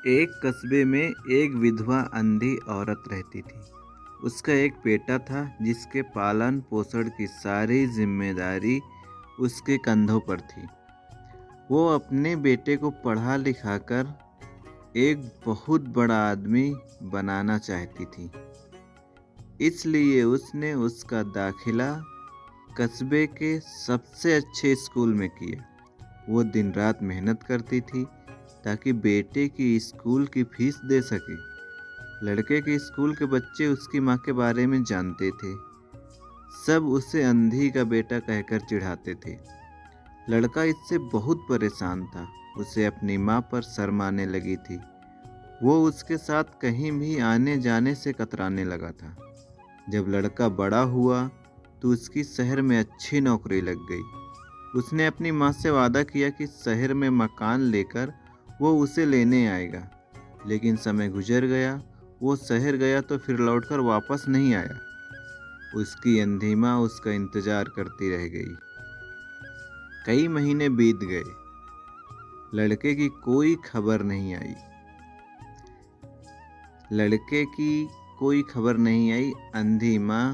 एक कस्बे में एक विधवा अंधी औरत रहती थी। उसका एक बेटा था जिसके पालन पोषण की सारी जिम्मेदारी उसके कंधों पर थी। वो अपने बेटे को पढ़ा लिखाकर एक बहुत बड़ा आदमी बनाना चाहती थी। इसलिए उसने उसका दाखिला कस्बे के सबसे अच्छे स्कूल में किया। वो दिन रात मेहनत करती थी ताकि बेटे की स्कूल की फीस दे सके। लड़के के स्कूल के बच्चे उसकी माँ के बारे में जानते थे। सब उसे अंधी का बेटा कहकर चिढ़ाते थे। लड़का इससे बहुत परेशान था। उसे अपनी माँ पर शर्म आने लगी थी। वो उसके साथ कहीं भी आने जाने से कतराने लगा था। जब लड़का बड़ा हुआ तो उसकी शहर में अच्छी नौकरी लग गई। उसने अपनी माँ से वादा किया कि शहर में मकान लेकर वो उसे लेने आएगा। लेकिन समय गुजर गया। वो शहर गया तो फिर लौटकर वापस नहीं आया। उसकी अंधी माँ उसका इंतजार करती रह गई। कई महीने बीत गए। लड़के की कोई खबर नहीं आई। अंधी माँ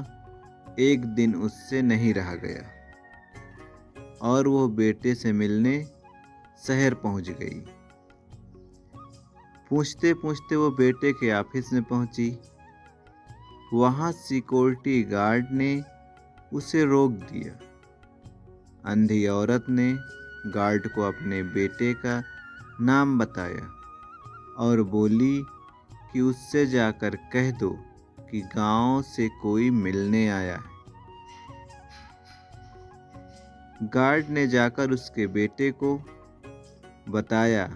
एक दिन उससे नहीं रहा गया और वो बेटे से मिलने शहर पहुंच गई। पूछते पूछते वो बेटे के ऑफिस में पहुंची। वहां सिक्योरिटी गार्ड ने उसे रोक दिया। अंधी औरत ने गार्ड को अपने बेटे का नाम बताया और बोली कि उससे जाकर कह दो कि गांव से कोई मिलने आया है। गार्ड ने जाकर उसके बेटे को बताया।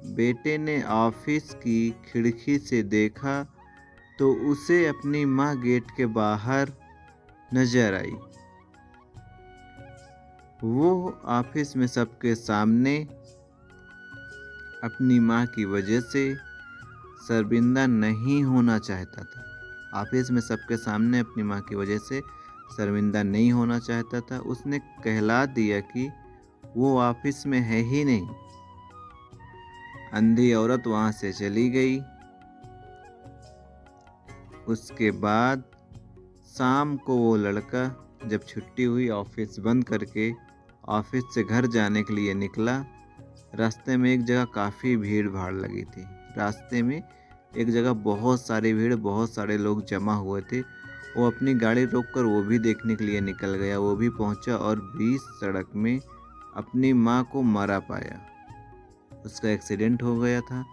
बेटे ने ऑफिस की खिड़की से देखा तो उसे अपनी माँ गेट के बाहर नजर आई। वो ऑफिस में सबके सामने अपनी माँ की वजह से शर्मिंदा नहीं होना चाहता था। ऑफिस में सबके सामने अपनी माँ की वजह से शर्मिंदा नहीं होना चाहता था। उसने कहला दिया कि वो ऑफिस में है ही नहीं। अंधी औरत वहां से चली गई। उसके बाद शाम को वो लड़का जब छुट्टी हुई ऑफिस बंद करके ऑफिस से घर जाने के लिए निकला। रास्ते में एक जगह काफ़ी भीड़ भाड़ लगी थी। रास्ते में एक जगह बहुत सारी भीड़, बहुत सारे लोग जमा हुए थे। वो अपनी गाड़ी रोककर वो भी देखने के लिए निकल गया। वो भी पहुंचा और बीच सड़क में अपनी माँ को मरा पाया। उसका एक्सीडेंट हो गया था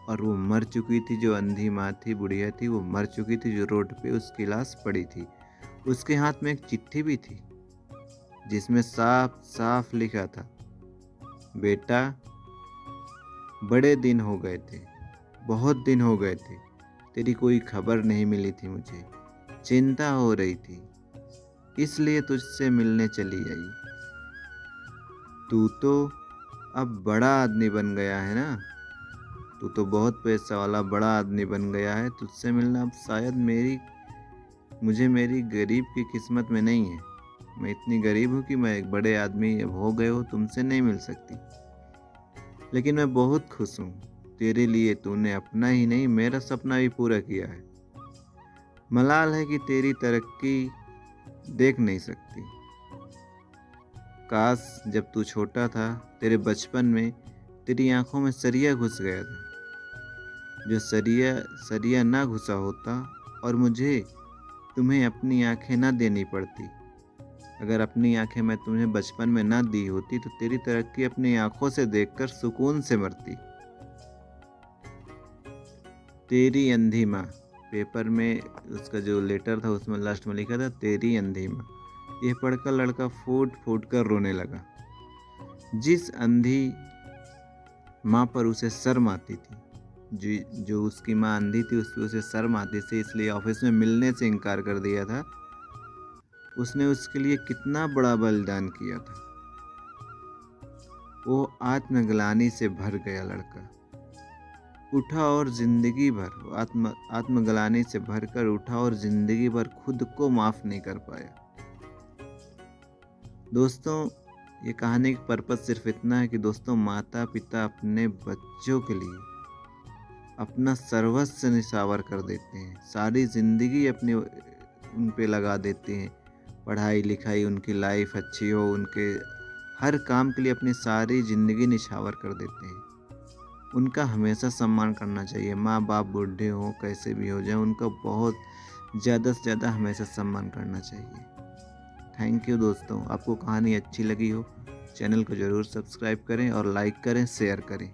और वो मर चुकी थी। जो अंधी माँ थी, बुढ़िया थी, वो मर चुकी थी। जो रोड पे उसकी लाश पड़ी थी। उसके हाथ में एक चिट्ठी भी थी जिसमें साफ साफ लिखा था, बेटा, बड़े दिन हो गए थे, बहुत दिन हो गए थे, तेरी कोई खबर नहीं मिली थी। मुझे चिंता हो रही थी, इसलिए तुझसे मिलने चली आई। तू तो अब बड़ा आदमी बन गया है ना। तू तो बहुत पैसा वाला बड़ा आदमी बन गया है। तुझसे मिलना अब शायद मुझे मेरी गरीब की किस्मत में नहीं है। मैं इतनी गरीब हूँ कि मैं एक बड़े आदमी अब हो गए हो, तुमसे नहीं मिल सकती। लेकिन मैं बहुत खुश हूँ। तेरे लिए तूने अपना ही नहीं मेरा सपना भी पूरा किया है। मलाल है कि तेरी तरक्की देख नहीं सकती। काश जब तू छोटा था, तेरे बचपन में तेरी आंखों में सरिया घुस गया था। जो सरिया ना घुसा होता और मुझे तुम्हें अपनी आंखें ना देनी पड़ती। अगर अपनी आंखें मैं तुम्हें बचपन में ना दी होती तो तेरी तरक्की अपनी आंखों से देखकर सुकून से मरती। तेरी अंधी माँ। पेपर में उसका जो लेटर था उसमें लास्ट में लिखा था, तेरी अंधी माँ। यह पढ़कर लड़का फूट फूट कर रोने लगा। जिस अंधी माँ पर उसे शर्म आती थी, जो उसकी माँ अंधी थी, उस पर उसे शर्म आती थी, इसलिए ऑफिस में मिलने से इनकार कर दिया था। उसने उसके लिए कितना बड़ा बलिदान किया था। वो आत्मग्लानि से भर गया। लड़का उठा और जिंदगी भर आत्मग्लानि से भरकर उठा और जिंदगी भर खुद को माफ नहीं कर पाया। दोस्तों, ये कहानी का पर्पस सिर्फ इतना है कि दोस्तों, माता पिता अपने बच्चों के लिए अपना सर्वस्व निछावर कर देते हैं, सारी ज़िंदगी अपने उन पे लगा देते हैं। पढ़ाई लिखाई, उनकी लाइफ अच्छी हो, उनके हर काम के लिए अपनी सारी ज़िंदगी निछावर कर देते हैं। उनका हमेशा सम्मान करना चाहिए। माँ बाप बूढ़े हों, कैसे भी हो जाएं, उनका बहुत ज़्यादा से ज़्यादा हमेशा सम्मान करना चाहिए। थैंक यू दोस्तों। आपको कहानी अच्छी लगी हो, चैनल को ज़रूर सब्सक्राइब करें और लाइक करें, शेयर करें।